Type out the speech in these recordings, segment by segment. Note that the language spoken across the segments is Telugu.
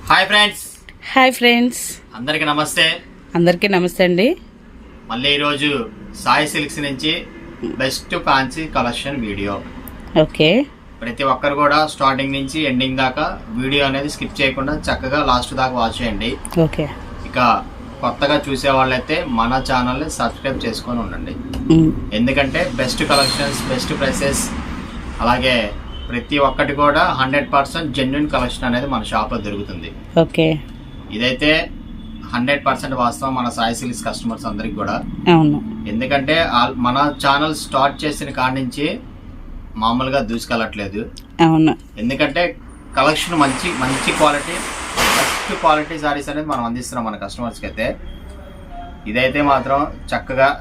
హాయ్ ఫ్రెండ్స్ అందరికీ నమస్తే అండి. మళ్ళీ ఈరోజు సాయి సిల్క్స్ నుంచి best fancy collection video. Okay, ప్రతి ఒక్కరు కూడా స్టార్టింగ్ నుంచి ఎండింగ్ దాకా వీడియో అనేది స్కిప్ చేయకుండా చక్కగా లాస్ట్ దాకా వాచ్ చేయండి. ఓకే, ఇక కొత్తగా చూసే వాళ్ళైతే మన ఛానల్ని సబ్స్క్రైబ్ చేసుకొని ఉండండి. ఎందుకంటే బెస్ట్ కలెక్షన్స్, బెస్ట్ ప్రైసెస్, అలాగే ప్రతి ఒక్కటి కూడా 100% జెన్యున్ కలెక్షన్ అనేది మన షాప్లో దొరుకుతుంది. ఓకే, ఇదైతే 100% వాస్తవం మన సాయి సిల్క్స్ కస్టమర్స్ అందరికి కూడా. అవును, ఎందుకంటే మన ఛానల్ స్టార్ట్ చేసిన కాడి నుంచి మామూలుగా దూసుకెళ్ళట్లేదు. అవును, ఎందుకంటే కలెక్షన్ మంచి క్వాలిటీ, బెస్ట్ క్వాలిటీ సారీస్ అనేది మనం అందిస్తున్నాం మన కస్టమర్స్కి. అయితే ఇదైతే మాత్రం చక్కగా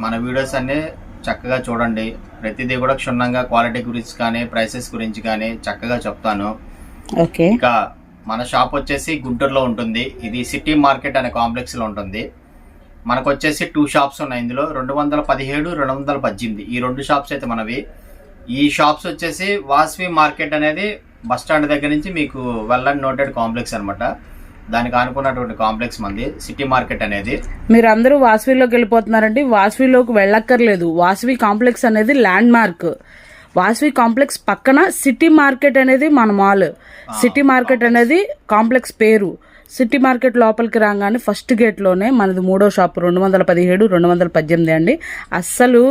మన వీడియోస్ అన్ని చక్కగా చూడండి. ప్రతిదీ కూడా క్షుణ్ణంగా క్వాలిటీ గురించి కానీ ప్రైసెస్ గురించి కానీ చక్కగా చెప్తాను. ఓకే, ఇంకా మన షాప్ వచ్చేసి గుంటూరులో ఉంటుంది. ఇది సిటీ మార్కెట్ అనే కాంప్లెక్స్ లో ఉంటుంది. మనకు వచ్చేసి 2 షాప్స్ ఉన్నాయి. ఇందులో 217, 218 ఈ 2 షాప్స్ అయితే మనవి. ఈ షాప్స్ వచ్చేసి వాసవి మార్కెట్ అనేది బస్ స్టాండ్ దగ్గర నుంచి మీకు వెల్ అండ్ నోటెడ్ కాంప్లెక్స్ అనమాట. దానికి అనుకున్నటువంటి కాంప్లెక్స్ మంది సిటీ మార్కెట్ అనేది. మీరు అందరూ వాసవిలోకి వెళ్ళిపోతున్నారండి. వాసవిలోకి వెళ్ళక్కర్లేదు. వాసవి కాంప్లెక్స్ అనేది ల్యాండ్ మార్క్. వాసవి కాంప్లెక్స్ పక్కన సిటీ మార్కెట్ అనేది మన మాల్. సిటీ మార్కెట్ అనేది కాంప్లెక్స్ పేరు. సిటీ మార్కెట్ లోపలికి రాగానే ఫస్ట్ గేట్లోనే మనది 3వ షాప్ 217, 218 అండి. అస్సలు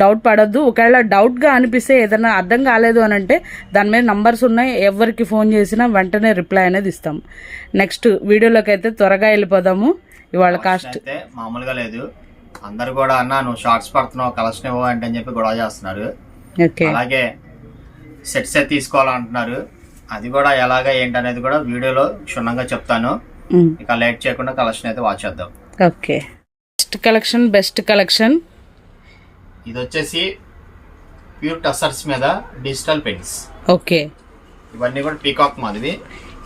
డౌట్ పడద్దు. ఒకవేళ డౌట్గా అనిపిస్తే ఏదైనా అర్థం కాలేదు అని అంటే దాని మీద నంబర్స్ ఉన్నాయి. ఎవరికి ఫోన్ చేసినా వెంటనే రిప్లై అనేది ఇస్తాం. నెక్స్ట్ వీడియోలోకి అయితే త్వరగా వెళ్ళిపోదాము. ఇవాళ కాస్ట్ అయితే మామూలుగా లేదు. అందరు కూడా అన్నా నువ్వు షార్ట్స్ పడుతున్నావు కలెక్షన్ ఇవ్వ అంటే అని చెప్పి గొడవ చేస్తున్నారు. అలాగే సెట్స్ తీసుకోవాలంటున్నారు. అది కూడా ఎలాగా ఏంటనేది కూడా వీడియోలో క్షుణ్ణంగా చెప్తాను. ఇక లేట్ చేయకుండా కలెక్షన్ అయితే వాచ్ చేద్దాం. ఓకే, బెస్ట్ కలెక్షన్ ఇది వచ్చేసి ప్యూర్ టసర్స్ మీద డిజిటల్ పెన్స్. ఓకే, ఇవన్నీ కూడా పీకాక్ మాదిరి.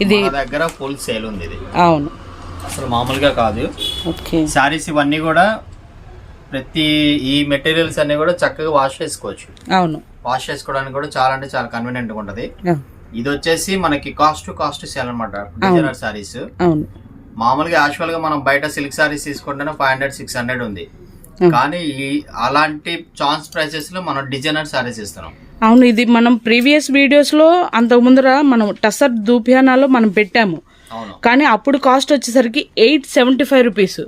ఇది దగ్గర ఫుల్ సేల్ ఉంది. ఇది అవును, అసలు మామూలుగా కాదు. ఓకే, సారీస్ ఇవన్నీ కూడా ప్రతి ఈ మెటీరియల్స్ అన్ని కూడా చక్కగా వాష్ చేసుకోవచ్చు. అవును, వాష్ చేసుకోవడానికి కూడా చాలా అంటే చాలా కన్వీనియంట్ గా ఉంటది. ఇది వచ్చేసి మనకి కాస్ట్ సేల్ అనమాట. డిజైనర్ సారీస్ మామూలుగా యాక్చువల్ గా మనం బయట సిల్క్ సారీస్ తీసుకుంటేనే 500, 600 ఉంది. కానీ అలాంటి ఛాన్స్ ప్రైసెస్ లో మనం డిజైనర్ సారీస్ ఇస్తున్నాం. అవును, ఇది మనం ప్రీవియస్ వీడియోస్ లో అంతకు ముందర మనం టసర్ దూపియానాలో మనం పెట్టాము. కానీ అప్పుడు కాస్ట్ వచ్చేసరికి 875 రూపీస్.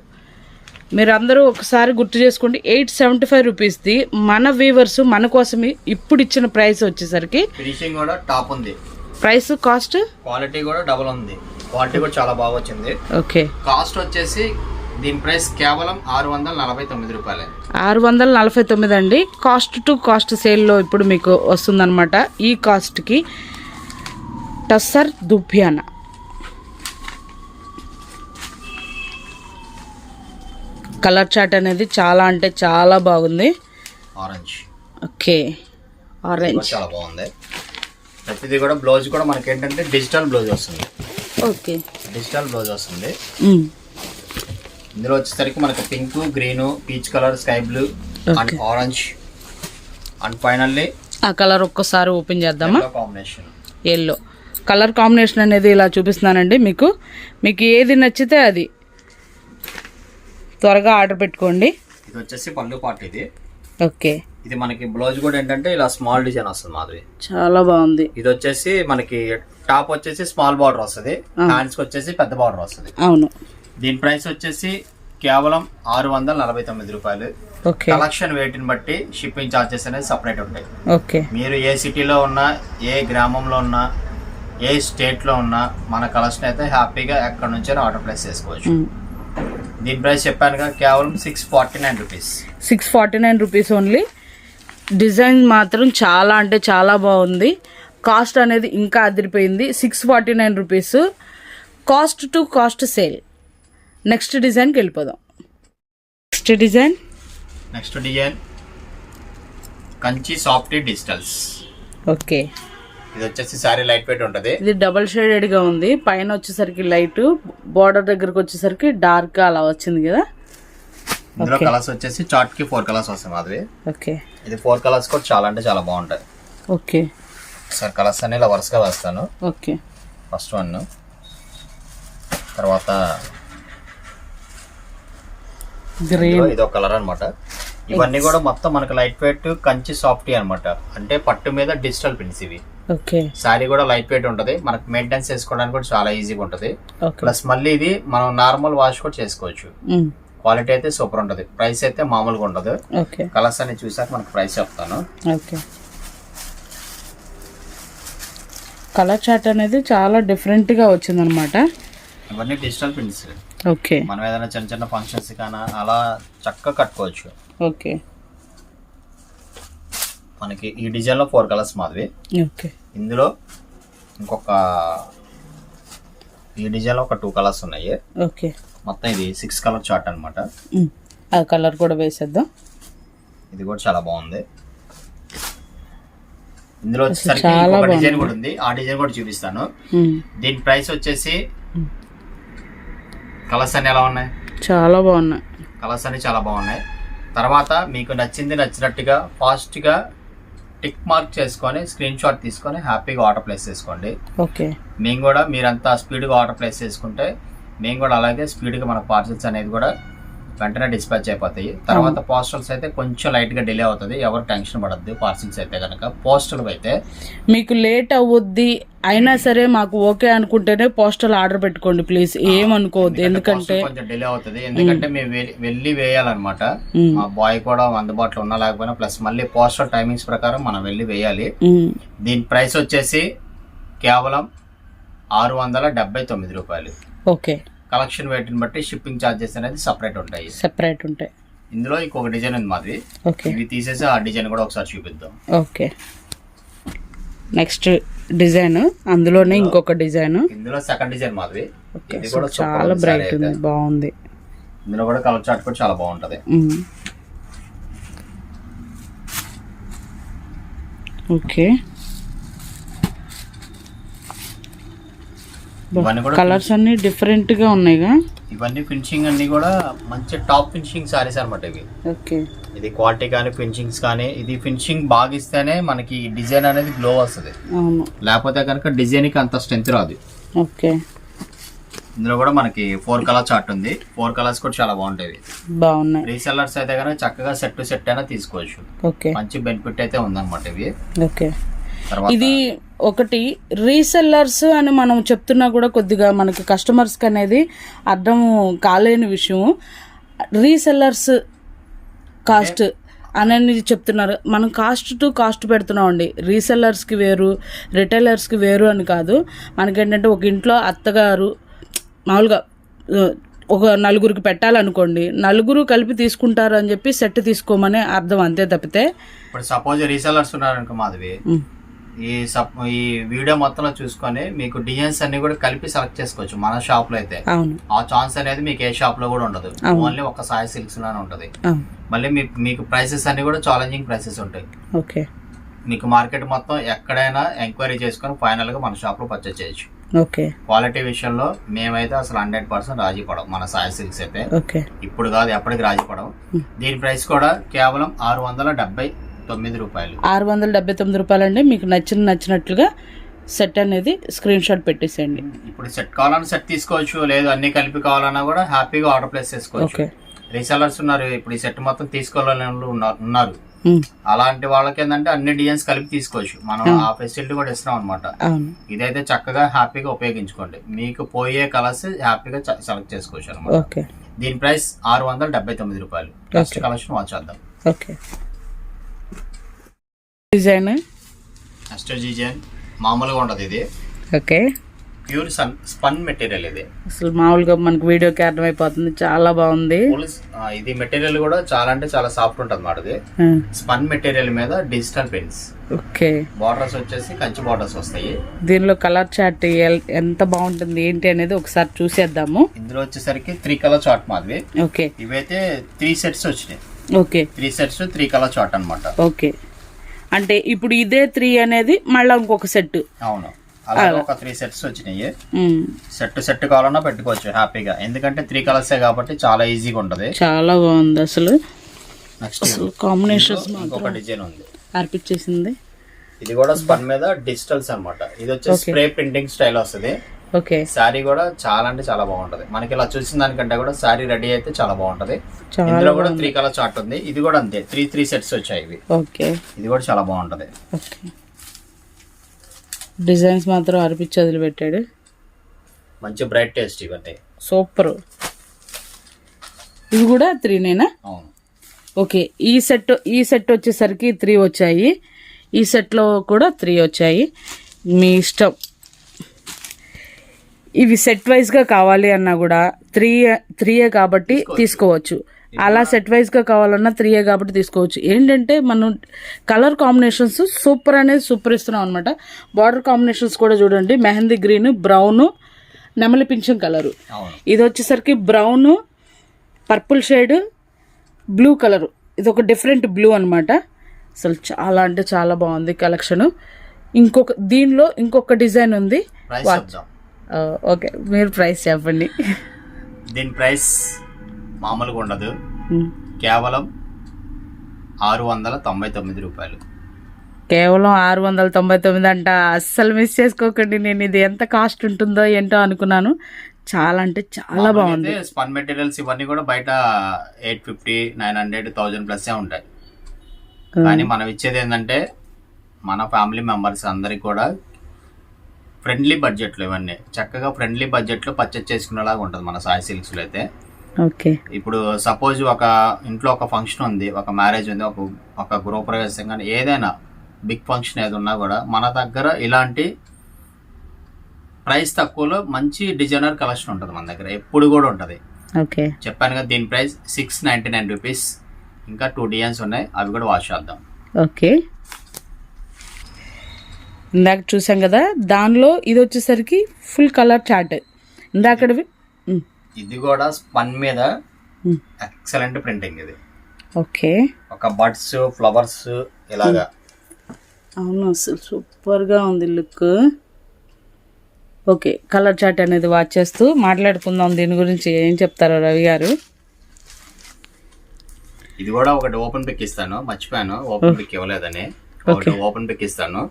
మీరు అందరూ ఒకసారి గుర్తు చేసుకోండి. 875 రూపీస్ది మన వీవర్స్ మన కోసమే ఇప్పుడు ఇచ్చిన ప్రైస్ వచ్చేసరికి ఫినిషింగ్ కూడా టాప్ ఉంది. ప్రైస్ కాస్ట్ క్వాలిటీ కూడా డబుల్ ఉంది. క్వాలిటీ కూడా చాలా బాగా వచ్చింది. ఓకే, కాస్ట్ వచ్చేసి దీని ప్రైస్ కేవలం 649 రూపాయలే. 649 అండి. కాస్ట్ టు కాస్ట్ సేల్లో ఇప్పుడు మీకు వస్తుందన్నమాట. ఈ కాస్ట్కి టస్సర్ దుపియానా కలర్ చార్ట్ అనేది చాలా అంటే చాలా బాగుంది. ఆరెంజ్. ఓకే, ఆరెంజ్ చాలా బాగుంది. ప్రతిదీ కూడా బ్లౌజ్ కూడా మనకి ఏంటంటే డిజిటల్ బ్లౌజ్ వస్తుంది. ఓకే, డిజిటల్ బ్లౌజ్ వస్తుంది. ఇందులో వచ్చేసరికి మనకి pink, green, peach colour, sky blue and orange and finally ఆ కలర్ ఒక్కసారి ఓపెన్ చేద్దామా? కాంబినేషన్ ఎల్లో కలర్ కాంబినేషన్ అనేది ఇలా చూపిస్తున్నానండి. మీకు ఏది నచ్చితే అది త్వరగా ఆర్డర్ పెట్టుకోండి. ఇది వచ్చేసి పళ్ళు పార్ట్. ఇది ఓకే, ఇది మనకి బ్లౌజ్ కూడా ఏంటంటే ఇలా స్మాల్ డిజైన్ వస్తుంది మాదిరి. చాలా బాగుంది. ఇది వచ్చేసి మనకి టాప్ వచ్చేసి స్మాల్ బార్డర్ వస్తుంది, హ్యాండ్స్ కి వచ్చేసి పెద్ద బార్డర్ వస్తుంది. అవును, దీని ప్రైస్ వచ్చేసి కేవలం 649 రూపాయలు. కలెక్షన్ వెయిట్ ని బట్టి షిప్పింగ్ చార్జెస్ అనేది సపరేట్ ఉంటాయి. ఓకే, మీరు ఏ సిటీలో ఉన్నా, ఏ గ్రామంలో ఉన్నా, ఏ స్టేట్ లో ఉన్నా మన కలెక్షన్ అయితే హ్యాపీగా ఎక్కడ నుంచి ఆర్డర్ ప్లేస్ చేసుకోవచ్చు. దీని ప్రైస్ చెప్పానుగా కేవలం 649 రూపీస్. 649 rupees only. డిజైన్ మాత్రం చాలా అంటే చాలా బాగుంది. కాస్ట్ అనేది ఇంకా అదిరిపోయింది. 649 rupees. Cost to cost sale. Next డిజైన్కి వెళ్ళిపోదాం. Next design Kanchi soft digitals. Okay, ఇది వచ్చేసి సారీ లైట్ వెయిట్ ఉంటది. ఇది డబుల్ షేడెడ్ గా ఉంది. పైన వచ్చేసరికి లైట్, బార్డర్ దగ్గరకు వచ్చేసరికి డార్క్ గా అలా వచ్చింది కదా. ఇందులో కలర్స్ వచ్చేసి చార్ట్ కి 4 కలర్స్ వస్తాయి మాధవి. ఓకే, ఇది 4 కలర్స్ కూడా చాలా అంటే చాలా బాగుంటాయి. ఓకే సార్ కలర్స్ అన్ని ఇలా వరుసగా వేస్తాను. ఓకే, ఫస్ట్ వన్ తర్వాత గ్రీన్, ఇదో కలర్ అన్నమాట. ఇవన్నీ కూడా మొత్తం మనకి లైట్ వెయిట్ కంచి సాఫ్టీ అన్నమాట. అంటే పట్టు మీద డిజిటల్ ప్రింట్స్ ఇవి. ఓకే, శారీ కూడా లైట్ వెయిట్ ఉంటది, మనకి మెయింటెనెన్స్ చేసుకోవడానికి కూడా చాలా ఈజీగా ఉంటది. ఓకే. ప్లస్ మళ్ళీ ఇది మనం నార్మల్ వాష్ కూడా చేసుకోవచ్చు. క్వాలిటీ అయితే సూపర్ ఉంటది. ప్రైస్ అయితే మామూలుగా ఉండదు. ఓకే, కలర్స్ అన్ని చూసాక మనకి ప్రైస్ చెప్తాను. ఓకే. కలర్ చార్ట్ అనేది చాలా డిఫరెంట్ గా వచ్చింది అనమాట. ఇవన్నీ డిజిటల్ ప్రింట్స్. ఓకే, మనం ఏదైనా చిన్న చిన్న ఫంక్షన్స్ కానీ అలా చక్కగా కట్టుకోవచ్చు. ఓకే, మనకి ఈ డిజైన్ లో 4 కలర్స్ మాదిరి. ఓకే. ఇందులో ఇంకొక ఈ డిజైన్ లో ఒక 2 కలర్స్ ఉన్నాయి. ఓకే, మొత్తం ఇది 6 కలర్ చార్ట్ అన్నమాట. ఆ కలర్ కూడా వేసేద్దాం. ఇది కూడా చాలా బాగుంది. ఇందులో వచ్చేసరికి ఇంకొక డిజైన్ కూడా ఉంది, ఆ డిజైన్ కూడా చూపిస్తాను. దీని ప్రైస్ వచ్చేసి కలర్స్ అన్ని ఎలా ఉన్నాయి? చాలా బాగున్నాయి. కలర్స్ అన్ని చాలా బాగున్నాయి. తర్వాత మీకు నచ్చింది నచ్చినట్టుగా ఫాస్ట్ గా టిక్ మార్క్ చేసుకొని స్క్రీన్ షాట్ తీసుకొని హ్యాపీగా ఆర్డర్ ప్లేస్ చేసుకోండి. ఓకే, మేము కూడా మీరంతా స్పీడ్గా ఆర్డర్ ప్లేస్ చేసుకుంటే మేము కూడా అలాగే స్పీడ్గా మన పార్సల్స్ అనేది కూడా వెంటనే డిస్పాచ్ అయిపోతాయి. తర్వాత పోస్టల్స్ అయితే కొంచెం లైట్గా డిలే అవుతుంది, ఎవరు టెన్షన్ పడద్దు. పార్సల్స్ అయితే కనుక పోస్టల్ అయితే మీకు లేట్ అవుద్ది అయినా సరే మాకు ఓకే అనుకుంటేనే పోస్టల్ ఆర్డర్ పెట్టుకోండి ప్లీజ్, ఏమనుకోవద్దు. ఎందుకంటే కొంచెం డిలే అవుతుంది, ఎందుకంటే మేము వెళ్ళి వేయాలన్నమాట. మా బాయ్ కూడా అందుబాటులో ఉన్నా లేకపోయినా, ప్లస్ మళ్ళీ పోస్టల్ టైమింగ్స్ ప్రకారం మనం వెళ్ళి వేయాలి. దీని ప్రైస్ వచ్చేసి కేవలం 679 రూపాయలు. ఓకే, కలెక్షన్ వెయిట్ ని బట్టి షిప్పింగ్ ఛార్జెస్ అనేది సెపరేట్ ఉంటాయి. ఇందులో ఇంకొక డిజైన్ ఉంది మాది. ఓకే, ఇవి తీసేసి ఆ డిజైన్ కూడా ఒకసారి చూపిద్దాం. ఓకే. నెక్స్ట్ డిజైన్, అందులోనే ఇంకొక డిజైన్. ఇందులో సెకండ్ డిజైన్ మాది. ఇది కూడా చాలా బ్రైట్ ఉంది, బాగుంది. ఇందులో కూడా కలర్ చార్ట్ కూడా చాలా బాగుంటది. ఓకే, కలర్స్ అన్ని డిఫరెంట్ గా ఉన్నాయిగా. ఇవన్నీ ఫినిషింగ్ అన్ని కూడా మంచి టాప్ ఫినిషింగ్ సారీస్ అనమాట ఇవి. ఓకే, ఇది క్వాలిటీ కానీ ఫినిషింగ్స్ కానీ, ఇది ఫినిషింగ్ బాగా ఇస్తేనే మనకి డిజైన్ అనేది గ్లో వస్తుంది. అవును, లేకపోతే కనుక డిజైన్ కి అంత స్ట్రెంత్ రాదు. ఓకే. ఇందులో కూడా మనకి 4 కలర్ చార్ట్ ఉంది. 4 కలర్స్ కూడా చాలా బాగుంటాయి, బాగున్నాయి. రీసెల్లర్స్ అయితే కనుక చక్కగా సెట్ టు సెట్ అయినా తీసుకోవచ్చు. ఓకే, మంచి బెనిఫిట్ అయితే ఉందన్నమాట ఇవి. ఓకే. ఇది ఒకటి రీసెల్లర్స్ అని మనం చెప్తున్నా కూడా కొద్దిగా మనకి కస్టమర్స్కి అనేది అర్థం కాలేని విషయం. రీసెల్లర్స్ కాస్ట్ అని చెప్తున్నారు, మనం కాస్ట్ టు కాస్ట్ పెడుతున్నాం అండి. రీసెల్లర్స్కి వేరు, రిటైలర్స్కి వేరు అని కాదు. మనకేంటంటే ఒక ఇంట్లో అత్తగారు మామూలుగా ఒక 4గురికి పెట్టాలనుకోండి, 4గురు కలిపి తీసుకుంటారు అని చెప్పి సెట్ తీసుకోమని అర్థం, అంతే తప్పితే. ఇప్పుడు సపోజ్ రీసెల్లర్స్ ఉన్నారనుకో మాధవి, ఈ వీడియో మొత్తంలో చూసుకొని మీకు డిజైన్స్ అన్ని కూడా కలిపి సెలెక్ట్ చేసుకోవచ్చు మన షాప్ లో అయితే. ఆ ఛాన్స్ అనేది మీకు ఏ షాప్ లో కూడా ఉండదు, ఓన్లీ ఒక సాయి సిల్క్స్ లోనే ఉంటది. మళ్ళీ మీకు ప్రైసెస్ అన్ని కూడా ఛాలెంజింగ్ ప్రైసెస్ ఉంటాయి. ఓకే, మీకు మార్కెట్ మొత్తం ఎక్కడైనా ఎంక్వైరీ చేసుకొని ఫైనల్ గా మన షాప్ లో పర్చేస్ చేయొచ్చు. ఓకే, క్వాలిటీ విషయంలో మేమైతే అసలు 100% రాజీ పడం. మన సాయి సిల్క్స్ అయితే ఇప్పుడు కాదు ఎప్పటికి రాజీ పడం. దీని ప్రైస్ కూడా కేవలం 679 రూపాయలు. 679 రూపాయలు అండి. మీకు నచ్చినట్లుగా సెట్ అనేది స్క్రీన్ షాట్ పెట్టేసేయండి. ఇప్పుడు సెట్ కావాలన్నా సెట్ తీసుకోవచ్చు, లేదు అన్ని కలిపి కావాలన్నా కూడా హ్యాపీగా ఆర్డర్ ప్లేస్ చేసుకోవచ్చు. రీసెల్లర్స్ ఉన్నారు, ఇప్పుడు ఈ సెట్ మొత్తం తీసుకోవాలని ఉన్నారు. అలాంటి వాళ్ళకి ఏంటంటే అన్ని డిజైన్స్ కలిపి తీసుకోవచ్చు. మనం ఆ ఫెసిలిటీ కూడా ఇస్తున్నాం అనమాట. ఇదైతే చక్కగా హ్యాపీగా ఉపయోగించుకోండి. మీకు పోయే కలర్స్ హ్యాపీగా సెలెక్ట్ చేసుకోవచ్చు అనమాట. దీని ప్రైస్ 679 రూపాయలు. నెక్స్ట్ కలెక్షన్ వాచ్ చేద్దాం. ఓకే, డిజైన్ నెక్స్ట్ డిజైన్ మామూలుగా ఉండదు ఇది. Okay, pure spun material. ఇది అసలు మామూలుగా మనకు వీడియోకి అర్థమైపోతుంది, చాలా బాగుంది. ఇది మెటీరియల్ కూడా చాలా అంటే చాలా సాఫ్ట్ ఉంటుంది మాట. ఇది స్పన్ మెటీరియల్ మీద డిజిటల్ పెన్స్. ఓకే, బార్డర్స్ వచ్చేసి కంచి బార్డర్స్ వస్తాయి. దీనిలో కలర్ చార్ట్ ఎంత బాగుంటుంది ఏంటి అనేది ఒకసారి చూసేద్దాము. ఇందులో వచ్చేసరికి 3 కలర్ చార్ట్ మాది. ఓకే, ఇవైతే 3 సెట్స్ వచ్చినాయి. ఓకే, 3 సెట్స్ 3 కలర్ చార్ట్ అనమాట. ఓకే, అంటే ఇప్పుడు ఇదే 3 అనేది మళ్ళీ ఇంకొక సెట్. అవును, అలాగే ఒక 3 సెట్స్ వచ్చినాయి. సెట్ కావాలన్నా పెట్టుకోవచ్చు హ్యాపీగా, ఎందుకంటే 3 కలర్సే కాబట్టి చాలా ఈజీగా ఉంటది. చాలా బాగుంది అసలు. నెక్స్ట్ కాంబినేషన్స్ ఇంకొక డిజైన్ ఉంది, అర్పించేసింది. ఇది కూడా స్పన్ మీద డిజిటల్స్ అన్నమాట. ఇది వచ్చేసి స్ప్రే ప్రింటింగ్ స్టైల్ వస్తుంది. ఓకే. శారీ కూడా చాలా అంటే చాలా బాగుంటది. మనకి ఇలా చూసిన దానికంటే కూడా శారీ రెడీ అయితే చాలా బాగుంటది. చాలా ఇందులో కూడా 3 కలర్ చార్ట్ ఉంది. ఇది కూడా అంతే, 3 సెట్స్ వచ్చాయి ఇవి. ఓకే. ఇది కూడా చాలా బాగుంటది. ఓకే. డిజైన్స్ మాత్రం అరిపించి వదిలిపెట్టాడు. మంచి బ్రైట్ టేస్ట్ ఇవన్నీ. సూపర్. ఇవి కూడా 3నేనా? అవును. ఓకే. ఈ సెట్ వచ్చేసరికి 3 వచ్చాయి. ఈ సెట్లో కూడా 3 వచ్చాయి. మీ ఇష్టం. ఇవి సెట్ వైజ్గా కావాలి అన్నా కూడా 3 కాబట్టి తీసుకోవచ్చు. అలా సెట్ వైజ్గా కావాలన్నా 3 కాబట్టి తీసుకోవచ్చు. ఏంటంటే మనం కలర్ కాంబినేషన్స్ సూపర్ అనేది సూపర్ ఇస్తున్నాం అనమాట. బార్డర్ కాంబినేషన్స్ కూడా చూడండి, మెహందీ గ్రీన్, బ్రౌన్, నెమలి పింఛం కలరు. ఇది వచ్చేసరికి brown, purple shade, blue colour. ఇది ఒక డిఫరెంట్ బ్లూ అనమాట. అసలు చాలా అంటే చాలా బాగుంది కలెక్షన్. దీనిలో ఇంకొక డిజైన్ ఉంది. ఓకే, మీరు ప్రైస్ చెప్పండి. దీని ప్రైస్ మామూలుగా ఉండదు, కేవలం 699 రూపాయలు. కేవలం 699 అంట. అస్సలు మిస్ చేసుకోకండి. నేను ఇది ఎంత కాస్ట్ ఉంటుందో ఏంటో అనుకున్నాను. చాలా అంటే చాలా బాగుంది. స్పన్ మెటీరియల్స్ ఇవన్నీ కూడా బయట 850, 900, 1000 ప్లస్ ఉంటాయి. కానీ మనం ఇచ్చేది ఏంటంటే మన ఫ్యామిలీ మెంబర్స్ అందరికి కూడా ఫ్రెండ్లీ బడ్జెట్లో, ఇవన్నీ చక్కగా ఫ్రెండ్లీ బడ్జెట్లో పర్చేజ్ చేసుకునేలాగా ఉంటుంది మన సాయి సిల్క్స్లో అయితే. ఓకే. ఇప్పుడు సపోజ్ ఒక ఇంట్లో ఒక ఫంక్షన్ ఉంది, ఒక మ్యారేజ్ ఉంది, ఒక గృహప్రవేశం కానీ ఏదైనా బిగ్ ఫంక్షన్ ఏది ఉన్నా కూడా మన దగ్గర ఇలాంటి ప్రైస్ తక్కువలో మంచి డిజైనర్ కలెక్షన్ ఉంటుంది మన దగ్గర, ఎప్పుడు కూడా ఉంటుంది. ఓకే. చెప్పాను కదా, దీని ప్రైస్ 699 రూపీస్. ఇంకా 2 డిజైన్స్ ఉన్నాయి, అవి కూడా వాష్ చేద్దాం. ఓకే. ఇందాక చూసాం కదా, దానిలో ఇది వచ్చేసరికి ఫుల్ కలర్ చార్ట్. ఇందాకవి ఇది కూడా స్పన్ మీద ఎక్సలెంట్ ప్రింటింగ్. ఇది ఓకే. ఒక బర్డ్స్, ఫ్లవర్స్ ఇలాగా. అవును, అసలు సూపర్గా ఉంది లుక్. ఓకే, కలర్ చార్ట్ అనేది వాచ్ చేస్తూ మాట్లాడుకుందాం దీని గురించి. ఏం చెప్తారో రవి గారు? ఇది కూడా ఒకటి ఓపెన్ పిక్ ఇస్తాను, మర్చిపోయాను ఓపెన్ పిక్ ఇవ్వలేదని. ఒకటి ఓపెన్ పిక్ ఇస్తాను,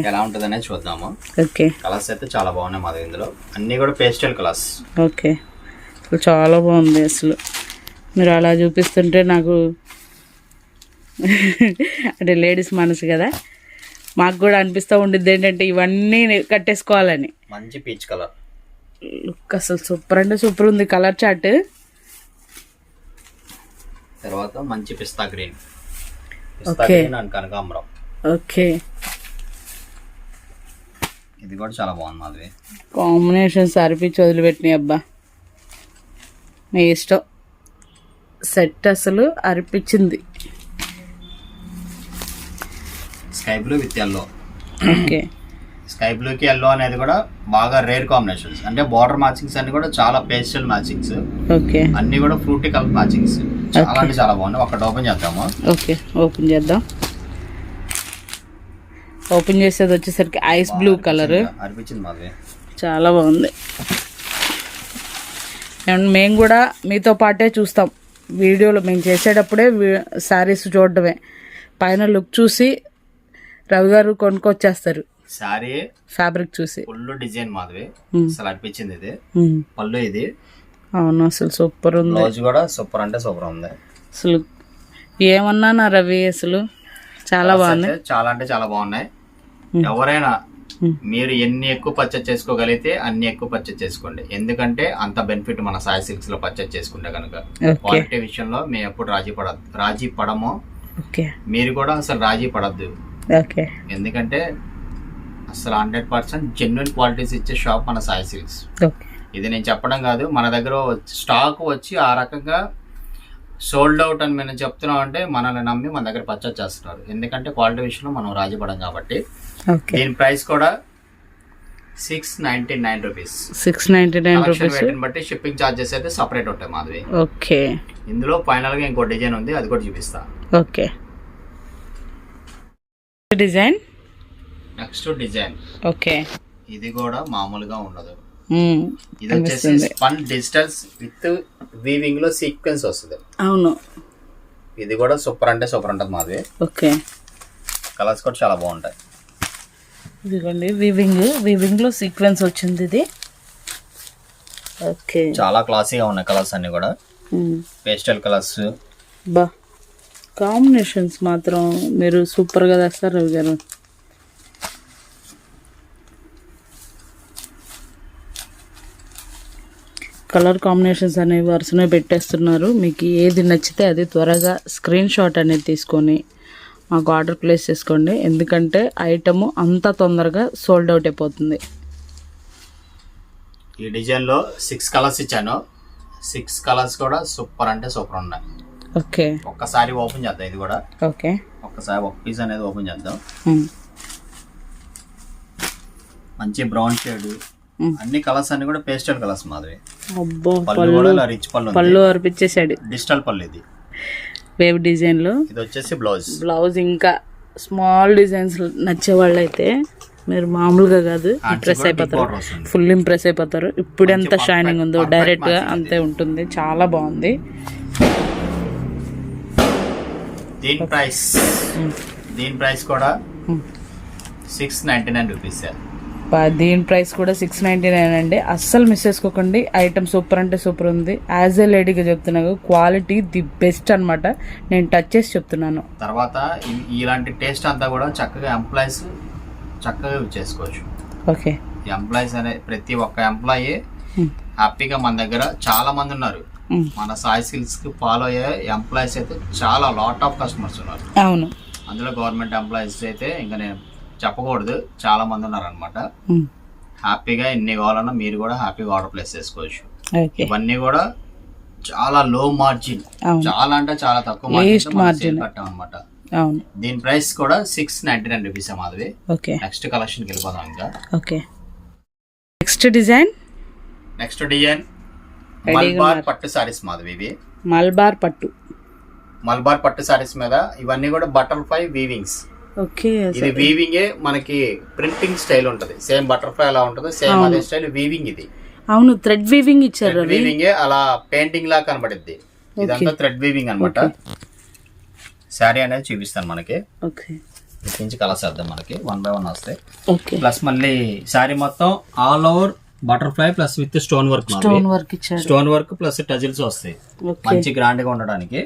ఎలా ఉంటుంది అనేది చూద్దాము. ఓకే. కలర్స్ అయితే చాలా బాగున్నాయి మాది. ఇందులో అన్ని కూడా పేస్టల్ కలర్స్. ఓకే, చాలా బాగుంది అసలు. మీరు అలా చూపిస్తుంటే నాకు అంటే లేడీస్ మనసు కదా, మాకు కూడా అనిపిస్తూ ఉండిద్ది ఏంటంటే ఇవన్నీ కట్టేసుకోవాలని. మంచి పీచ్ కలర్ లుక్ అసలు సూపర్ అంటే సూపర్ ఉంది కలర్ చార్ట్. తర్వాత మంచి పిస్తా గ్రీన్, పిస్తా గ్రీన్ అండ్ కనకాంబరం. ఓకే. ఇది కూడా చాలా బాగుంది మాది. కాంబినేషన్స్ అరిపించి వదిలిపెట్టినాయి అబ్బా, మీ ఇష్టం. సెట్ అసలు అరిపించింది. Sky blue with yellow. Okay. Sky బ్లూకి ఎల్లో అనేది కూడా బాగా రేర్ కాంబినేషన్స్. అంటే బార్డర్ మ్యాచింగ్స్ అన్ని కూడా చాలా పేస్టల్ మ్యాచింగ్స్. ఓకే. అన్ని కూడా ఫ్రూటీ కలర్ మ్యాచింగ్స్. చాలా అంటే చాలా బాగుంది. ఒకటి ఓపెన్ చేద్దాము. ఓకే, ఓపెన్ చేద్దాం. ఓపెన్ చేసేది వచ్చేసరికి ఐస్ బ్లూ కలర్ అనిపించింది మాది, చాలా బాగుంది. అండ్ మేము కూడా మీతో పాటే చూస్తాం వీడియోలో. మేము చేసేటప్పుడే శారీస్ చూడడమే, పైన లుక్ చూసి రవి గారు కొనుక్కొచ్చేస్తారు. సారీ ఫ్యాబ్రిక్ చూసి ఫుల్ డిజైన్ మాధవి అసలు అనిపించింది. ఇది పళ్ళు, ఇది అవును అసలు సూపర్ ఉంది. బ్లౌజ్ కూడా సూపర్ అంటే సూపర్ ఉంది. అసలు ఏమన్నా నా రవి, అసలు చాలా బాగుంది. చాలా అంటే చాలా బాగున్నాయి. ఎవరైనా మీరు ఎన్ని ఎక్కువ పర్చేజ్ చేసుకోగలిగితే అన్ని ఎక్కువ పర్చేజ్ చేసుకోండి. ఎందుకంటే అంత బెనిఫిట్ మన సాయి సిల్క్స్ లో పర్చేజ్ చేసుకుంటే కనుక. క్వాలిటీ విషయంలో మేము ఎప్పుడు రాజీ పడము. మీరు కూడా అసలు రాజీ పడద్దు. ఎందుకంటే అసలు 100% జెన్యున్ క్వాలిటీస్ ఇచ్చే షాప్ మన సాయి సిల్క్స్. ఇది నేను చెప్పడం కాదు, మన దగ్గర స్టాక్ వచ్చి ఆ రకంగా సోల్డ్ అవుట్ అని మేము చెప్తున్నాం అంటే మనల్ని నమ్మి మన దగ్గర పర్చేజ్ చేస్తున్నారు. ఎందుకంటే క్వాలిటీ విషయంలో మనం రాజీ పడం కాబట్టి. దీని ప్రైస్ కూడా 699 రూపీస్. 699 రూపీస్ బట్టి షిప్పింగ్ చార్జెస్ అయితే సపరేట్ ఉంటాయి మాధవి. ఓకే. ఇందులో ఫైనల్ గా ఇంకో డిజైన్ ఉంది, అది కూడా చూపిస్తా. Okay. Design next design. Okay. ఇది కూడా మామూలుగా ఉండదు. ఇది వచ్చేసి స్పన్ డిజిటల్స్ విత్ వీవింగ్ లో సీక్వెన్స్ వస్తుంది. అవును, ఇది కూడా సూపర్ అంటే సూపర్ ఉంటుంది మాది. ఓకే. కలర్స్ కూడా చాలా బాగుంటాయి. ఇదిగోండి వీవింగ్ లో సీక్వెన్స్ వచ్చింది. ఇది ఓకే. చాలా క్లాసీగా ఉన్నాయి కలర్స్ అన్ని కూడా, పేస్టల్ కలర్స్. బా కాంబినేషన్స్ మాత్రం మీరు సూపర్గా తెస్తారు రవి గారు. కలర్ కాంబినేషన్స్ అనేవి వరుసనే పెట్టేస్తున్నారు. మీకు ఏది నచ్చితే అది త్వరగా స్క్రీన్ షాట్ అనేది తీసుకొని మాకు ఆర్డర్ ప్లేస్ చేసుకోండి, ఎందుకంటే ఐటమ్ అంత తొందరగా సోల్డ్ అవుట్ అయిపోతుంది. ఈ డిజైన్లో 6 కలర్స్ ఇచ్చాను. 6 కలర్స్ కూడా సూపర్ అంటే సూపర్ ఉన్నాయి. ఓకే. ఒక్కసారి ఓపెన్ చేద్దాం ఇది కూడా. ఓకే. ఒక్కసారి ఒక పీస్ అనేది ఓపెన్ చేద్దాం. మంచి బ్రౌన్ షేడ్, అన్ని కలర్స్ అన్ని కూడా పేస్టల్ కలర్స్ మాదిరి. పళ్ళు కూడా ఇలా రిచ్ పళ్ళు అర్పించేసాడు. డిజిటల్ పళ్ళు ఇది వేవ్ డిజైన్ లో. ఇది వచ్చేసి బ్లౌజ్. ఇంకా స్మాల్ డిజైన్స్ నచ్చే వాళ్ళు అయితే మీరు మామూలుగా కాదు ఇంప్రెస్ అయిపోతారు, ఫుల్ ఇంప్రెస్ అయిపోతారు. ఇప్పుడు ఎంత షైనింగ్ ఉందో డైరెక్ట్ గా అంతే ఉంటుంది. చాలా బాగుంది. దీని ప్రైస్ కూడా 699 రూపీస్. దీని ప్రైస్ కూడా 699 అండి. అస్సలు మిస్ చేసుకోకండి. ఐటమ్ సూపర్ అంటే సూపర్ ఉంది. యాజ్ ఏ లేడీగా చెప్తున్నాను, క్వాలిటీ ది బెస్ట్ అన్నమాట. నేను టచ్ చేసి చెప్తున్నాను. తర్వాత ఇలాంటి టేస్ట్ అంతా కూడా చక్కగా ఎంప్లాయీస్ చక్కగా యూజ్ చేసుకోవచ్చు. ఓకే. ఎంప్లాయీస్ అనే ప్రతి ఒక్క ఎంప్లాయీ హ్యాపీగా మన దగ్గర చాలా మంది ఉన్నారు. మన సాయి సిల్క్స్ కి ఫాలో అయ్యే ఎంప్లాయీస్ అయితే చాలా లాట్ ఆఫ్ కస్టమర్స్ ఉన్నారు. అవును. అందులో గవర్నమెంట్ ఎంప్లాయీస్ అయితే ఇంకా నేను చెప్పకూడదు, చాలా మంది ఉన్నారు అనమాట. హ్యాపీగా ఎన్ని కావాలన్నా మీరు కూడా హ్యాపీగా ఆర్డర్ ప్లేస్ చేసుకోవచ్చు. ఇవన్నీ కూడా చాలా లో మార్జిన్, చాలా అంటే చాలా తక్కువ మార్జిన్ కట్టాం అనమాట. దీని ప్రైస్ కూడా 699 రూపీస్ మాధవి. నెక్స్ట్ కలెక్షన్ కి వెళ్ళిపోదాం. ఇంకా నెక్స్ట్ డిజైన్ మల్బార్ పట్టు సారీస్ మాధవి. ఇవి మల్బార్ పట్టు సారీస్ మీద ఇవన్నీ కూడా బటర్ఫ్లై వీవింగ్స్. ఓకే. ఇది వీవింగ్ మనకి ప్రింటింగ్ స్టైల్ ఉంటది, సేమ్ బటర్ఫ్లై ఎలా ఉంటది సేమ్ అదే స్టైల్ వీవింగ్. ఇది అవును, థ్రెడ్ వీవింగ్ ఇచ్చారు. వీవింగ్ అలా పెయింటింగ్ లా కనబడిద్ది. ఇదంతా థ్రెడ్ వీవింగ్ అన్నమాట. శారీ అనేది చూపిస్తాను మనకి. నుంచి కలర్స్ వేద్దాం మనకి 1 by 1 వస్తాయి. ప్లస్ మళ్ళీ శారీ మొత్తం all over butterfly plus with stone work plus tassels వస్తాయి, మంచి గ్రాండ్ గా ఉండడానికి.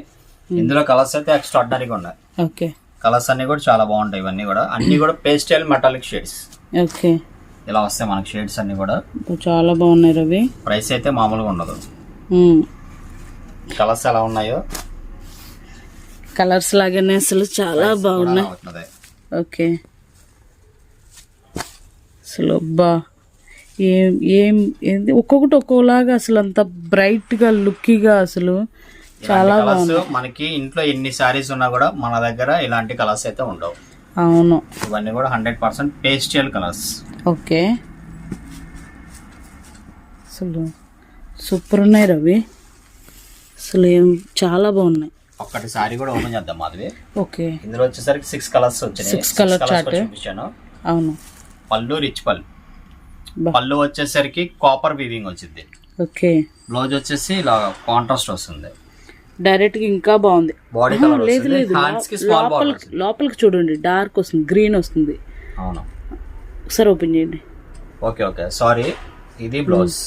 ఇందులో కలర్స్ అయితే ఎక్స్ట్రాడినరీగా ఉన్నాయి. కలర్స్ అన్ని కూడా చాలా బాగుంటాయి. ఇవన్నీ కూడా అన్ని కూడా పేస్టల్ మెటాలిక్ షేడ్స్. ఇలా వస్తాయి మనకి షేడ్స్ అన్ని కూడా చాలా బాగున్నాయి రవి. ప్రైస్ అయితే మామూలుగా ఉండదు. కలర్స్ ఎలా ఉన్నాయో కలర్స్ లాగానే అసలు చాలా బాగున్నాయి. ఓకే. అసలు అబ్బా ఏంది ఒక్కొక్కటి ఒక్కోలాగా అసలు అంత బ్రైట్ గా లుక్కీగా అసలు చాలా బాగుంది. మనకి ఇంట్లో ఎన్ని సారీస్ ఉన్నా కూడా మన దగ్గర ఇలాంటి కలర్స్ అయితే ఉండవు. అవును. ఇవన్నీ కూడా 100% పేస్టల్ కలర్స్. ఓకే. అసలు సూపర్ ఉన్నాయి రవి. అసలు చాలా బాగున్నాయి. ఒక్కటి సారీ కూడా ఓపెన్ చేద్దాం మాధవి. ఓకే. ఇందులో వచ్చేసరికి 6 కలర్స్ వచ్చినాయి. 6 కలర్ చార్ట్ చూపించాను. అవును. పళ్ళు రిచ్ పళ్ళు వచ్చేసరికి కాపర్ వీవింగ్ వచ్చింది. ఓకే. బ్లౌజ్ వచ్చేసి ఇలా కాంట్రాస్ట్ వస్తుంది. డైరెక్ట్ గా ఇంకా బాగుంది. బాడీ కలర్ లేదు లోపలికి చూడండి, డార్క్ వస్తుంది, గ్రీన్ వస్తుంది. అవును. ఒకసారి ఓపెన్ చేయండి. Okay sorry. ఇది బ్లౌజ్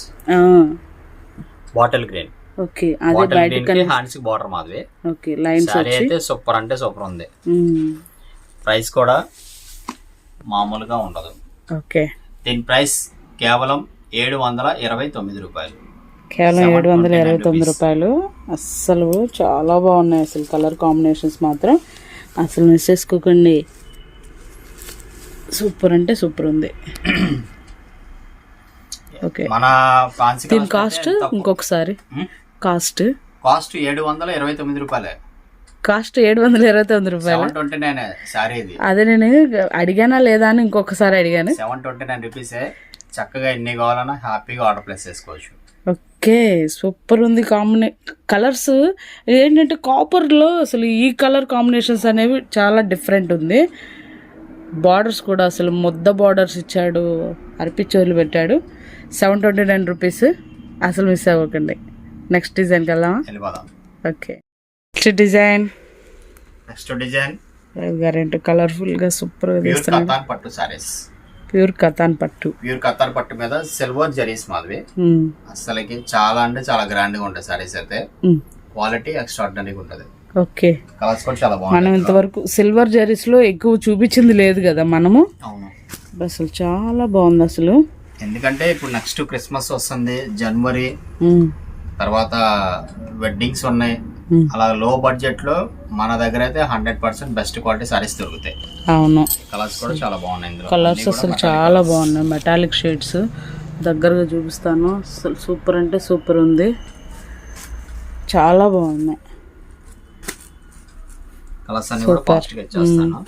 బాటిల్ గ్రీన్. ఓకే. అదే బయట హ్యాండ్స్ కి border Madhavi. Okay. Lines sorry అయితే సూపర్ అంటే సూపర్ ఉంది. ప్రైస్ కూడా మామూలుగా ఉండదు. ఓకే. దీని ప్రైస్ కేవలం 729 రూపాయలు. కేవలం 729 రూపాయలు. అస్సలు చాలా బాగున్నాయి. అసలు కలర్ కాంబినేషన్స్ మాత్రం అసలు మిస్ చేసుకోకండి. సూపర్ అంటే సూపర్ ఉంది. ఓకే. మన దీని కాస్ట్ ఇంకొకసారి కాస్ట్ 729 రూపాయలే. కాస్ట్ 729 రూపాయలు. 729 సారీ ఇది. అదే నేను అడిగానా లేదా అని ఇంకొకసారి అడిగాను. 729 రూపీసే. చక్కగా ఎన్ని కావాలన్నా హ్యాపీగా ఆర్డర్ ప్లేస్ చేసుకోవచ్చు. ఓకే. సూపర్ ఉంది. కలర్స్ ఏంటంటే కాపర్లో అసలు ఈ కలర్ కాంబినేషన్స్ అనేవి చాలా డిఫరెంట్ ఉంది. బార్డర్స్ కూడా అసలు ముద్ద బార్డర్స్ ఇచ్చాడు, అర్పిచోర్లు పెట్టాడు. 729 రూపీస్. అసలు మిస్ అవ్వకండి. నెక్స్ట్ డిజైన్కి వెళ్దామా? ఓకే. నెక్స్ట్ డిజైన్ గారేంటో కలర్ఫుల్ గా సూపర్ గా తీస్తున్నారు. పట్టు సారీస్. ప్యూర్ కతాన్ పట్టు. ప్యూర్ కత్తార్ పట్టు మీద సిల్వర్ జరీస్ మాధవి. అసలుకి చాలా అంటే చాలా గ్రాండ్ గా ఉంటాయి సారీస్ అయితే. క్వాలిటీ ఎక్స్ట్రాడినరీగా ఉంటది. ఓకే. కలర్స్ కూడా చాలా మనం బాగుంటాయి. ఇంతవరకు సిల్వర్ జరీస్ లో ఎక్కువ చూపించింది లేదు కదా మనము. అవును, అసలు చాలా బాగుంది అసలు. ఎందుకంటే ఇప్పుడు నెక్స్ట్ క్రిస్మస్ వస్తుంది, జనవరి తర్వాత వెడ్డింగ్స్ ఉన్నాయి. అలా లో బడ్జెట్ లో మన దగ్గర అయితే 100% బెస్ట్ క్వాలిటీ సారీస్ దొరుకుతాయి. అవును. కలర్స్ కూడా చాలా బాగున్నాయి ఇందులో. కలర్స్ అసలు చాలా బాగున్నాయి, మెటాలిక్ షేడ్స్. దగ్గరగా చూపిస్తాను. అసలు సూపర్ అంటే సూపర్ ఉంది, చాలా బాగున్నాయి. కలర్స్ అన్ని కూడా ఫాస్ట్ గా ఇచ్చేస్తాను.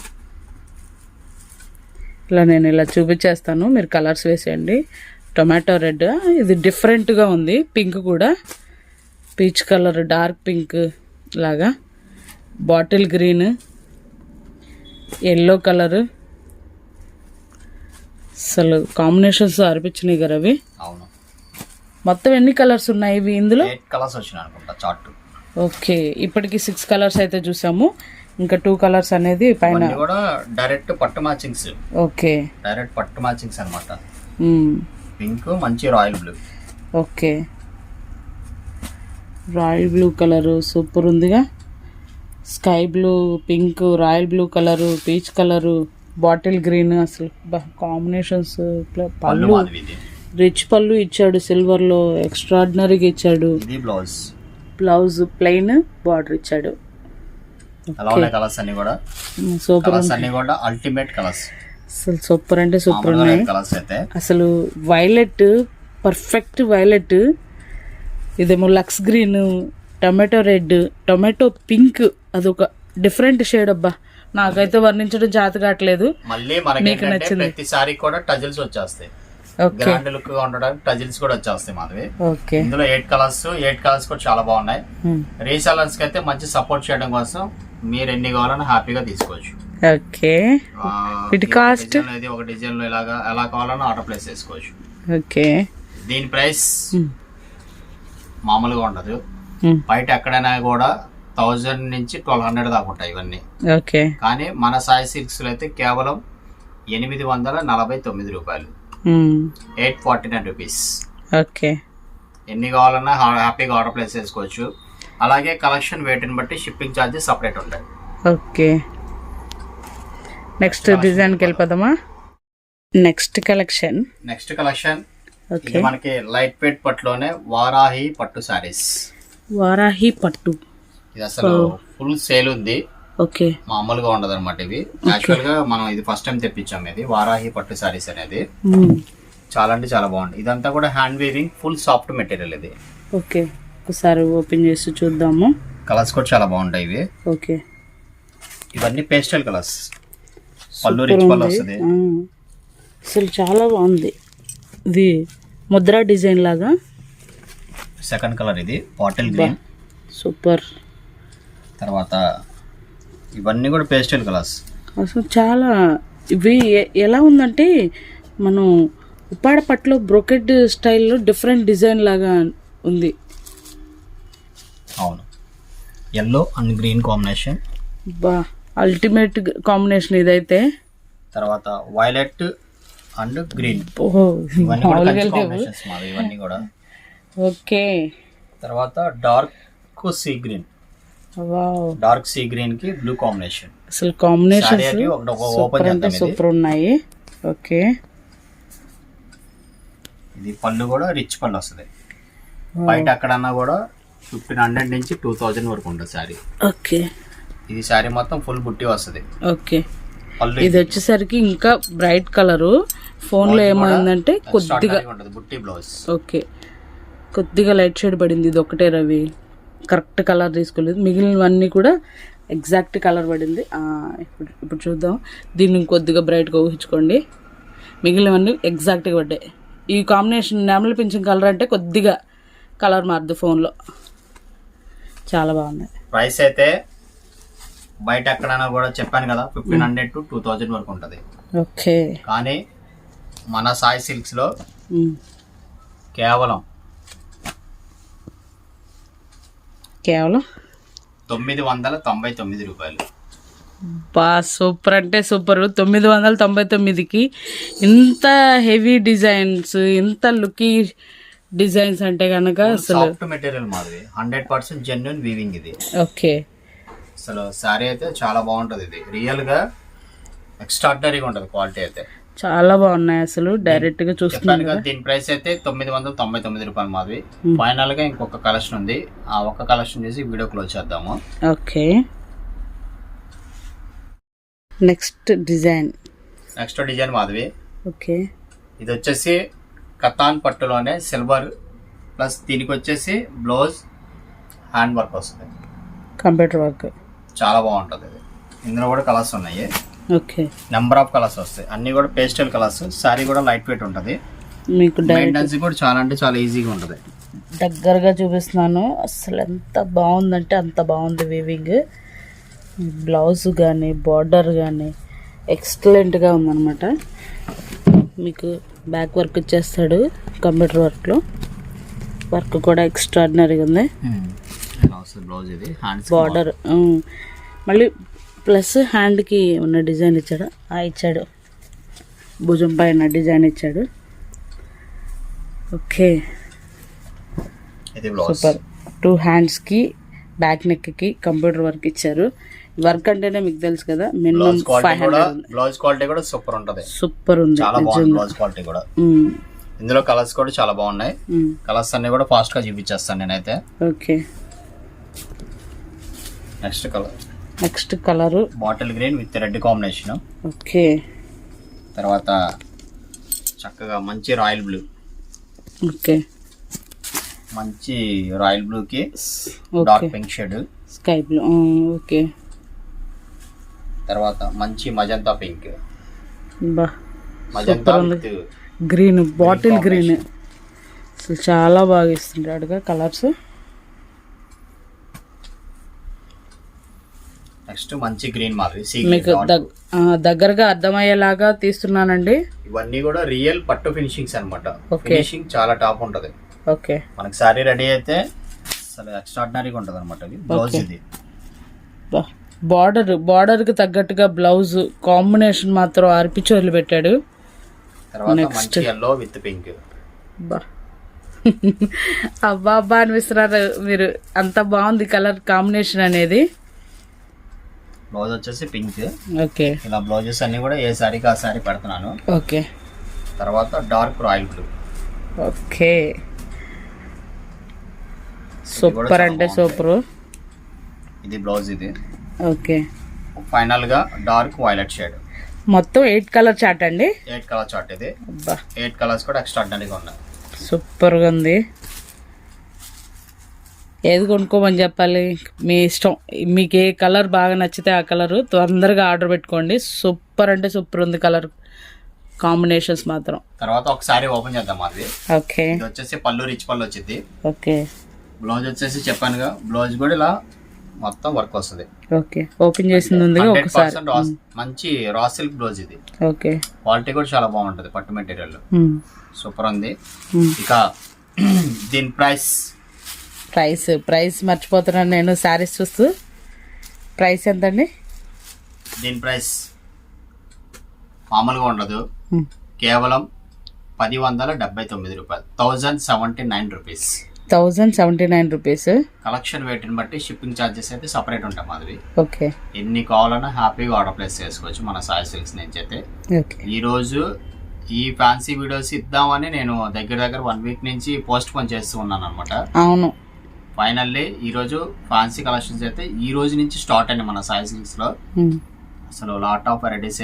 ఇలా నేను ఇలా చూపించేస్తాను, మీరు కలర్స్ వేసేయండి. టొమాటో రెడ్, ఇది డిఫరెంట్గా ఉంది. పింక్ కూడా పీచ్ కలర్, డార్క్ పింక్ లాగా, బాటిల్ గ్రీన్, ఎల్లో కలర్. అసలు కాంబినేషన్స్ అనిపించినాయి కదా అవి. అవును. మొత్తం ఎన్ని కలర్స్ ఉన్నాయి ఇవి ఇందులో? 8 కలర్స్ వచ్చినాయి అనుకుంటా చార్ట్. ఓకే, ఇప్పటికి 6 కలర్స్ అయితే చూసాము. ఇంకా 2 కలర్స్ అనేది పైన ఇవన్నీ కూడా డైరెక్ట్ పట్టు మ్యాచింగ్స్. ఓకే, డైరెక్ట్ పట్టు మ్యాచింగ్స్ అన్నమాట. మ్మ్. పింక్, మంచి royal blue. Okay, royal blue colour super ఉందిగా. Sky blue, pink, royal blue colour, peach colour, bottle green. అసలు కాంబినేషన్స్. పళ్ళు పళ్ళు మాధవి ఇది. రిచ్ పళ్ళు ఇచ్చాడు, సిల్వర్లో ఎక్స్ట్రాడినరీగా ఇచ్చాడు. ఇది బ్లౌజ్. బ్లౌజ్ ప్లెయిన్, బార్డర్ ఇచ్చాడు. అలా ఉన్నాయి కలర్స్ అన్ని కూడా. సూపర్. కలర్స్ అన్ని కూడా అల్టిమేట్ కలర్స్. అసలు సూపర్ అంటే సూపర్ ఉన్నాయి కలర్స్ అయితే. అసలు వైలెట్, పర్ఫెక్ట్ వైలెట్. ఇదేమో లక్స్ green, tomato red, tomato pink. అదొక డిఫరెంట్ షేడ్. అబ్బా, నాకైతే వర్ణించడం జాత కావట్లేదు. మళ్ళీ మనకి నచ్చింది ప్రతిసారి కూడా టజిల్స్ వచ్చేస్తాయి. గ్రాండ్ లుక్ గా ఉండడానికి టజిల్స్ కూడా వచ్చేస్తాయి మాధవి. ఓకే, ఇందులో 8 కలర్స్ కూడా చాలా బాగున్నాయి. రీసెలర్స్ కి అయితే మంచి సపోర్ట్ చేయడం కోసం మీరు ఎన్ని కావాలన్నా హ్యాపీగా తీసుకోవచ్చు. ఓకే. వీటి కాస్ట్? ఒక డిజైన్ లో ఇలాగా ఎలా కావాలన్నా ఆర్డర్ ప్లేస్ చేసుకోవచ్చు. ఓకే. దీని ప్రైస్ మామూలుగా ఉండదు. బయట ఎక్కడైనా కూడా 1000 నుంచి 1200 దాకా ఉంటాయి ఇవన్నీ. ఓకే. కానీ మన సాయి సిల్క్స్ లో అయితే కేవలం 849 రూపాయలు, 849 రూపీస్. ఓకే. ఎన్ని కావాలన్నా హ్యాపీగా ఆర్డర్ ప్లేస్ చేసుకోవచ్చు. అలాగే కలెక్షన్ వెయిట్ని బట్టి షిప్పింగ్ ఛార్జెస్ సపరేట్ ఉంటాయి. ఓకే, నెక్స్ట్ డిజైన్కి వెళ్ళిపోదామా? నెక్స్ట్ కలెక్షన్ ఇది మనకి లైట్ వెయిట్ పట్టులోనే వారాహి పట్టు సారీస్. వారాహి పట్టు ఇది అసలు ఫుల్ సేల్ ఉంది. ఓకే, మామూలుగా ఉండదు అనమాట. ఇవి యాక్చువల్ గా మనం ఇది ఫస్ట్ టైం తెప్పించాం. ఇది వారాహి పట్టు సారీస్ అనేది చాలా అంటే చాలా బాగుంది. ఇదంతా కూడా hand weaving, full soft material ఇది. ఓకే, ఒకసారి ఓపెన్ చేసి చూద్దాము. కలర్స్ కూడా చాలా బాగుంటాయి ఇవి. ఓకే, ఇవన్నీ పేస్టల్ కలర్స్. పళ్ళు రిచ్ పళ్ళు వస్తుంది. అసలు చాలా బాగుంది. ఇది ముద్రా డిజైన్ లాగా. సెకండ్ కలర్ ఇది బాటిల్ గ్రీన్. సూపర్. తర్వాత ఇవన్నీ కూడా పేస్టల్ కలర్స్. అసలు చాలా ఇవి ఎలా ఉందంటే మనం ఉప్పాడ పట్టులో బ్రోకెడ్ స్టైల్లో డిఫరెంట్ డిజైన్ లాగా ఉంది. అవును, ఎల్లో అండ్ గ్రీన్ కాంబినేషన్. బా, అల్టిమేట్ కాంబినేషన్ ఇదైతే. తర్వాత వైలెట్ అండ్ గ్రీన్. ఇవన్నీ కూడా. ఓకే. తర్వాత dark sea green. Dark sea green కి బ్లూ కాంబినేషన్. అసలు కాంబినేషన్ ఓపెన్ అంటే సూపర్ ఉన్నాయి. ఓకే, ఇది పళ్ళు కూడా రిచ్ పళ్ళు వస్తుంది. బయట అక్కడన్నా కూడా 1500 నుంచి 2000 వరకు ఉంటుంది సారీ. ఓకే, ఇది సారీ మొత్తం ఫుల్ బుట్టి వస్తుంది. ఓకే, ఇది వచ్చేసరికి ఇంకా బ్రైట్ కలరు. ఫోన్ లో ఏమైందంటే కొద్దిగా బుట్టి బ్లౌజ్. ఓకే, కొద్దిగా లైట్ షేడ్ పడింది. ఇది ఒకటే రవి కరెక్ట్ కలర్ తీసుకోలేదు. మిగిలినవన్నీ కూడా ఎగ్జాక్ట్ కలర్ పడింది. ఇప్పుడు చూద్దాం. దీన్ని కొద్దిగా బ్రైట్గా ఊహించుకోండి. మిగిలినవన్నీ ఎగ్జాక్ట్గా పడ్డాయి. ఈ కాంబినేషన్ నెమలి పింఛన్ కలర్ అంటే కొద్దిగా కలర్ మారుద్ది ఫోన్లో. చాలా బాగుంది. ప్రైస్ అయితే బయట ఎక్కడైనా కూడా చెప్పాను కదా 1500 to 2000 వరకు ఉంటుంది. ఓకే, కానీ మన సాయి సిల్క్స్ లో కేవలం 999 రూపాయలు. బా సూపర్ అంటే సూపర్. 999కి ఇంత హెవీ డిజైన్స్, ఇంత లుకీ డిజైన్స్ అంటే కనుక అసలు సాఫ్ట్ మెటీరియల్ మాది, 100% జెన్యున్ వీవింగ్ ఇది. ఓకే. అసలు శారీ అయితే చాలా బాగుంటది. ఇది రియల్ గా ఎక్స్ట్రాడినరీగా ఉంటది క్వాలిటీ అయితే. చాలా బాగున్నాయి అసలు. డైరెక్ట్ గా చూస్తున్నాను చెప్పాను కదా, దీని ప్రైస్ అయితే 999 రూపాయలు మాది. ఫైనల్ గా ఇంకొక కలెక్షన్ ఉంది, ఆ ఒక్క కలెక్షన్ చేసి వీడియో క్లోజ్ చేద్దాము. Okay. Next design Madhavi. Okay. ఇది వచ్చేసి కతాన్ పట్టులోనే సిల్వర్ ప్లస్ దీనికి వచ్చేసి బ్లౌజ్ హ్యాండ్ వర్క్ వస్తుంది, కంప్యూటర్ వర్క్. చాలా బాగుంటది ఇది. ఇందులో కూడా కలర్స్ ఉన్నాయి. ఓకే. నెంబర్ ఆఫ్ కలర్స్ వస్తాయి, అన్ని కూడా పేస్టల్ కలర్స్. సారీ కూడా లైట్ వెయిట్ ఉంటది, మీకు మెయింటెనెన్స్ కూడా చాలా అంటే చాలా ఈజీగా ఉంటది. దగ్గరగా చూపిస్తున్నాను. అసలు ఎంత బాగుందంటే అంత బాగుంది వీవింగ్. బ్లౌజ్ కానీ బార్డర్ కానీ ఎక్సలెంట్గా ఉందన్నమాట. మీకు బ్యాక్ వర్క్ ఇచ్చేస్తాడు కంప్యూటర్ వర్క్లో. వర్క్ కూడా ఎక్స్ట్రాడినరీగా ఉంది. బ్లౌజ్ ఇది బార్డర్ మళ్ళీ ప్లస్ హ్యాండ్కి ఉన్న డిజైన్ ఇచ్చాడు. ఇచ్చాడు భుజం పైన డిజైన్ ఇచ్చాడు. Okay, super. 2 హ్యాండ్స్కి బ్యాక్ నెక్కి కంప్యూటర్ వర్క్ ఇచ్చారు. వర్క్ అంటేనే మీకు తెలుసు కదా, మినిమం 500. బ్లౌజ్ క్వాలిటీ కూడా సూపర్ ఉంటది, సూపర్ ఉంది, చాలా బాగుంది బ్లౌజ్ క్వాలిటీ కూడా. ఇందులో కలర్స్ కూడా చాలా బాగున్నాయి. కలర్స్ అన్ని కూడా ఫాస్ట్ గా చూపించేస్తాను నేనైతే. Okay. Next colour bottle green with red combination. Okay. తర్వాత చక్కగా మంచి రాయల్ బ్లూ. ఓకే. మంచి రాయల్ బ్లూ కి dark pink shade, sky blue. Okay. తర్వాత మంచి magenta pink, magenta green, bottle green. అసలు చాలా బాగా ఇస్తుంటాడుగా కలర్స్. నెక్స్ట్ మంచి గ్రీన్ మాదిరి మీకు దగ్గరగా అర్థమయ్యేలాగా తీస్తున్నానండి. ఇవన్నీ కూడా రియల్ పట్టు ఫినిషింగ్స్ అన్నమాట. ఫినిషింగ్ చాలా టాప్ ఉంటది. ఓకే. మనకి సారీ రెడీ అయితే అసలు ఎక్స్ట్రాడినరీగా ఉంటది అనమాట. బ్లౌజ్ ఇది బార్డర్ కి తగ్గట్టుగా బ్లౌజ్ కాంబినేషన్ మాత్రం అర్పిచి వదిలిపెట్టాడు. తర్వాత మంచి yellow విత్ పింక్. అబ్బా అనిపిస్తున్నారు మీరు, అంత బాగుంది కలర్ కాంబినేషన్ అనేది. బ్లౌజ్ వచ్చేసి పింక్. ఓకే. ఇలా బ్లౌజెస్ అన్ని కూడా ఏ సారీకి ఆ సారీ పెడుతున్నాను. ఓకే. తర్వాత dark royal blue. Okay, super అంటే సూపర్. ఇది బ్లౌజ్ ఇది. ఓకే. ఫైనల్ గా డార్క్ వైలెట్ షేడ్. మొత్తం 8 కలర్ చార్ట్ అండి. 8 కలర్ చార్ట్ ఇది. 8 కలర్స్ కూడా ఎక్స్ట్రాడినరీగా ఉన్నాయి, సూపర్ గా ఉంది. ఏది కొనుక్కోమని చెప్పాలి, మీ ఇష్టం. మీకు ఏ కలర్ బాగా నచ్చితే ఆ కలర్ తొందరగా ఆర్డర్ పెట్టుకోండి. సూపర్ అంటే సూపర్ ఉంది కలర్ కాంబినేషన్స్ మాత్రం. తర్వాత ఒకసారి ఓపెన్ చేద్దాం అది. ఓకే. ఇది వచ్చేసి పళ్ళు, రిచ్ పళ్ళు వచ్చింది. ఓకే. బ్లౌజ్ వచ్చేసి చెప్పానుగా, బ్లౌజ్ కూడా ఇలా మొత్తం వర్క్ వస్తుంది. ఓకే. ఓపెన్ చేసింది ఉంది ఒకసారి. మంచి రా సిల్క్ బ్లౌజ్ ఇది. ఓకే. క్వాలిటీ కూడా చాలా బాగుంటది, పట్టు మెటీరియల్ సూపర్ ఉంది. ఇక దీని ప్రైస్ మర్చిపోతున్నాను నేను శారీస్ చూస్తూ. ప్రైస్ ఎంతండి? దీని ప్రైస్ మామూలుగా ఉండదు, కేవలం 1079 రూపాయలు, 1079 రూపీస్. 1079 రూపీస్. కలెక్షన్ వెయిట్ ని బట్టి షిప్పింగ్ ఛార్జెస్ అయితే సపరేట్ ఉంటాయి మాధవి. ఓకే. ఎన్ని కావాలన్నా హ్యాపీగా ఆర్డర్ ప్లేస్ చేసుకోవచ్చు మన సాయి సిల్క్స్ నుంచి అయితే. ఈ రోజు ఈ ఫ్యాన్సీ వీడియోస్ ఇద్దామని నేను దగ్గర 1 వీక్ నుంచి పోస్ట్ పోన్ చేస్తూ ఉన్నాను అనమాట. అవును. ఫైనల్లీ ఈ రోజు ఫ్యాన్సీ కలెక్షన్స్ అయితే ఈ రోజు నుంచి స్టార్ట్ అయ్యాయి మన సాయి సిల్క్స్ లో. అసలు లాట్ ఆఫ్ వెరైటీస్,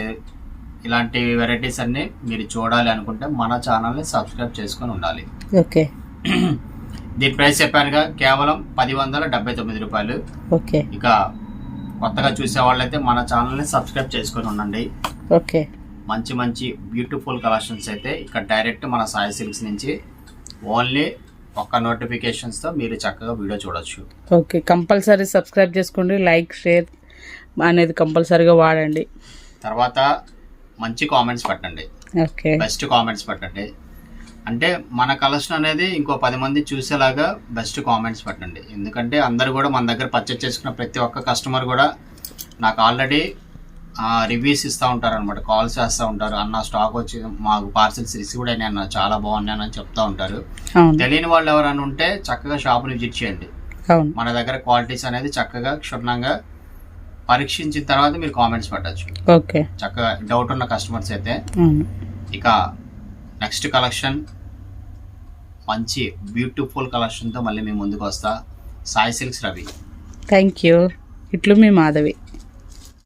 ఇలాంటి వెరైటీస్ అన్ని మీరు చూడాలి అనుకుంటే మన ఛానల్ ని సబ్స్క్రైబ్ చేసుకొని ఉండాలి. ఓకే. దీని ప్రైస్ చెప్పానుగా, కేవలం 1079 రూపాయలు. ఓకే. ఇక కొత్తగా చూసే వాళ్ళైతే మన ఛానల్ ని సబ్స్క్రైబ్ చేసుకొని ఉండండి. ఓకే. మంచి మంచి బ్యూటిఫుల్ కలెక్షన్స్ అయితే ఇక్కడ డైరెక్ట్ మన సాయి సిల్క్స్ నుంచి ఓన్లీ ఒక్క నోటిఫికేషన్స్ తో మీరు చక్కగా వీడియో చూడొచ్చు. ఓకే. కంపల్సరీ సబ్స్క్రైబ్ చేసుకోండి, లైక్ షేర్ అనేది కంపల్సరీగా వాడండి. తర్వాత మంచి కామెంట్స్ పెట్టండి. ఓకే. బెస్ట్ కామెంట్స్ పెట్టండి. అంటే మన కలెక్షన్ అనేది ఇంకో 10 మంది చూసేలాగా బెస్ట్ కామెంట్స్ పెట్టండి. ఎందుకంటే అందరు కూడా మన దగ్గర పర్చేస్ చేసుకున్న ప్రతి ఒక్క కస్టమర్ కూడా నాకు ఆల్రెడీ రివ్యూస్ ఇస్తూ ఉంటారు అనమాట, కాల్ చేస్తూ ఉంటారు. అన్న స్టాక్ వచ్చి మాకు పార్సిల్స్ రిసీవ్డ్ అయినాయి అన్న, చాలా బాగున్నాయి అని చెప్తా ఉంటారు. అవును తెలియని వాళ్ళు ఎవరైనా ఉంటే చక్కగా షాప్ని విజిట్ చేయండి. అవును మన దగ్గర క్వాలిటీస్ అనేది చక్కగా క్షుణ్ణంగా పరీక్షించిన తర్వాత మీరు కామెంట్స్ పెట్టచ్చు. ఓకే చక్కగా డౌట్ ఉన్న కస్టమర్స్ అయితే. అవును ఇక నెక్స్ట్ కలెక్షన్ మంచి బ్యూటిఫుల్ కలెక్షన్తో మళ్ళీ మీ ముందుకు వస్తా. Sai silks Ravi. Thank you. ఇట్లు మీ మాధవి.